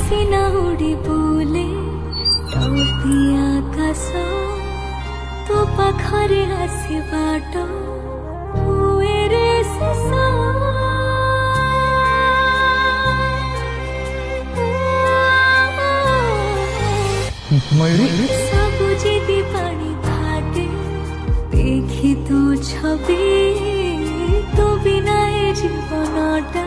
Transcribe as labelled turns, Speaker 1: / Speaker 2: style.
Speaker 1: ସିନା ଉଡ଼ି ବୁଲେ ଟପି ଆକାଶ ତୋ ପାଖରେ ଆସିବାଟ ହୁଏରେ ଶେଷ। ସବୁ ଯିବି ପାଣି ଫାଟେ ଦେଖି ତୁ ଛବି ତୋ ବିନା ଏ ଜୀବନଟା